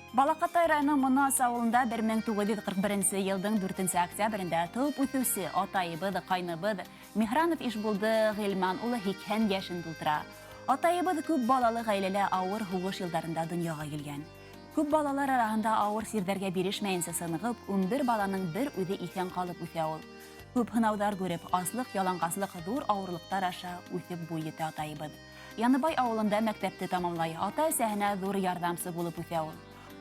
Балақатай районы Монас ауылында 1941 елдың 4 октябрінде туып өтүсе атайыбыд, қайныбыд, Михранов Ишбулды Ғилман улы хикхен яшын дултыра. Атайыбыд көп балалы ғайлелі ауыр хуғыш елдарында дүнияға келген. Көп балалар арасында ауыр сирдерге берешмейінсі сынығып, 11 баланың бір өді икен қалып өте ауыл. Көп хынаудар көріп, аслық, яланғаслық зор ауырлықтар аша өтіп бойеті атайыбыд. Яныбай ауылында мәктепті тамамлай, ата сәхіне зор ярдамсы болып өте ауыл.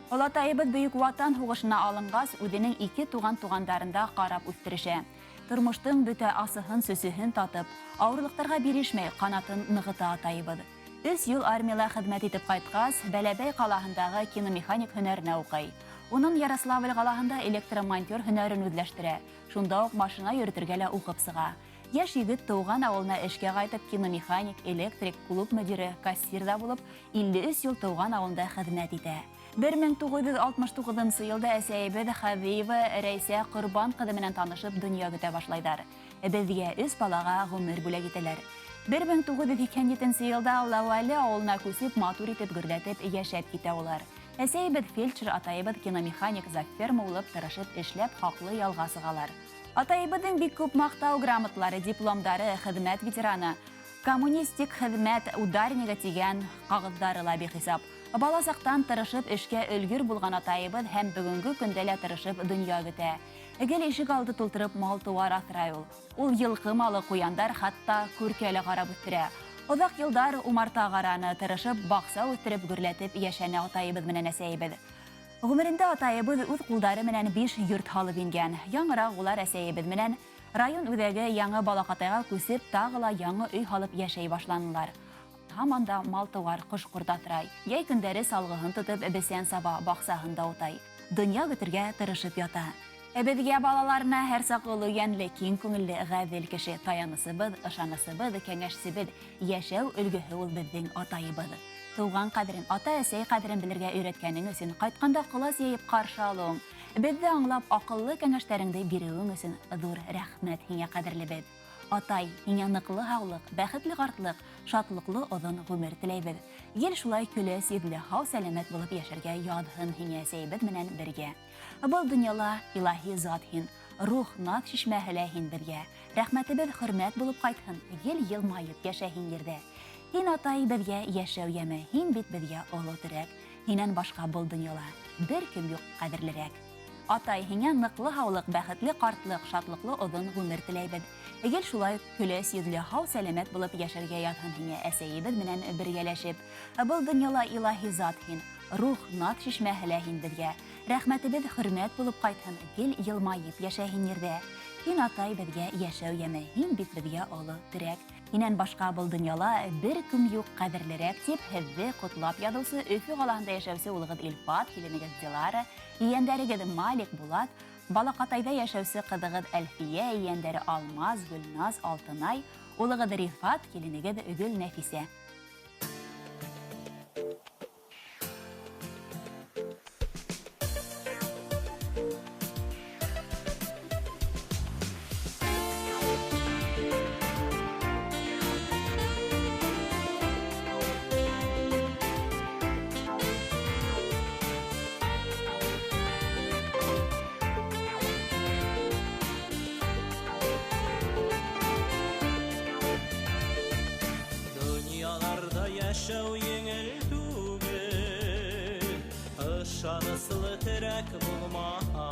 Ол атайыбыд бүйік ватан хуғышына алынғас, өденің 2 туған-туғандарында қарап өстіріше. Тұрмыштың бүті асыхын, сөсіхін татып, ауырлықтарға берешмей қанатын нығыта атайыбыд. 3 ел армияла хідмет етіп қайтқас, Бәләбәй қалағындағы киномеханик хүнәріне оқай. Оның Ярославль қалағында электромонтер хүнәрін өҙләштірі. Шунда оқ машина йөртергәлі оқып сыға. Яш егіт туған ауылына эшкә қайтып, киномеханик, электрик, клуб мүдірі, кассирда болып, 53 ел туған ауылында хідмет ете. 1969 елда әсәйбеді Хавиева Рәйсә Құрбан қыдымынан танышып дүния көтә башлайдар. Бізге 3 балаға ғұмыр бүләк етелер. 1927 елда Лауәлі ауылына көсіп, матур етіп, гүрләтіп, яшәп кете олар. Әсәйбід фельдшер, атайбід киномеханик, заферма улып, тырышып, эшләп, хақлы ялғасығалар. Атайбыдың бик күп мақтау грамотлары, дипломдары, хідмет ветераны, коммунистик хідмет ударниға теген қағыздары лаби хисап. Баласақтан тырышып ішке өлгір болған атайыбыд һәм бүгінгі күнделі тырышып дүния көтә. Әгел ешік алды тұлтырып мал туар асырай ул. Ул йылқы малы қуяндар хатта көркелі қарап үттірі. Оҙаҡ йылдар умарта ғараны тырышып, бақса үттіріп гүрләтіп яшәне атайыбыд менән әсәйбід. Ғүмерендә атайыбыд үҙ ҡулдары менән 5 йорт һалып ингән. Яңыраҡ улар әсәйбід менән район үҙәге яңы Балаҡатайға күсеп, тағыла яңы өй һалып яшәй башланылар. Хаманда мал туар ҡош ҡорҙатрай. Яй көндәре салғыһын тотып, бесән саба баҡсаһында утай. Донъя көтөргә тырышып ята. Беҙгә балаларына һәр саҡ оло йәнле, киң күңелле, ғәҙел кеше, таянысыбыҙ, ышанысыбыҙ, кәңәшсебеҙ, йәшәү өлгөһө ул беҙҙең атайыбыҙ. Тыуған ҡәҙерен, ата-әсәй ҡәҙерен белергә өйрәткәнең өсөн, ҡайтҡанда ҡолас йәйеп ҡаршы алыуың, беҙҙе аңлап аҡыллы кәңәштәреңде биреүең өсөн ҙур рәхмәт һиңә, ҡәҙерлебеҙ. Атай, һиңә ныҡлы һаулыҡ, бәхетле ҡартлыҡ, шатлыҡлы оҙон ғүмер теләйбеҙ. Ел шулай көләс, еҙле, һау-сәләмәт булып йәшәргә яҙһын һиңә әсәйбеҙ менән бергә. Был донъяла илаһи зат һин, рух, наҙ шишмәһе лә һин беҙгә. Рәхмәтебеҙ хөрмәт булып ҡайтһын, ел йылмайып йәшә һин ерҙә. Һин, атай, беҙгә йәшәү йәме, һин бит беҙгә оло терәк. Һинән башҡа был донъяла бер кем юҡ ҡәҙерлерәк. Атай, һиңә ныҡлы һаулыҡ, бәхетле ҡартлыҡ, шатлыҡлы оҙон ғүмер теләйбеҙ. Гел шулай көләс йөҙлө, һау-сәләмәт булып йәшәргә яҙһын һиңә әсәйебеҙ менән бергәләшеп. Был донъяла илаһи зат һин, рух, наҙ шишмәһе лә һин беҙгә. Рәхмәтебеҙ хөрмәт булып ҡайтһын, гел йылмайып йәшә һин ерҙә. Һин, атай, беҙгә йәшәү йәме, һин бит беҙгә оло терәк. Һинән башҡа был донъяла бер кем юҡ ҡәҙерлерәк тип, һеҙҙе ҡотлап яҙыусы Өфө ҡалаһында йәшәүсе улығыҙ Илфат, киленегеҙ Дилара, ейәндәрегеҙ Малик, Булат, Балаҡатайҙа йәшәүсе ҡыҙығыҙ Әлфиә, ейәндәре Алмаз, Гөлназ, Алтынай, улығыҙ Рифат, киленегеҙ Гөл Нәфисә. Йәшәү еңел түгел, ышаныслы терәк булмаһа,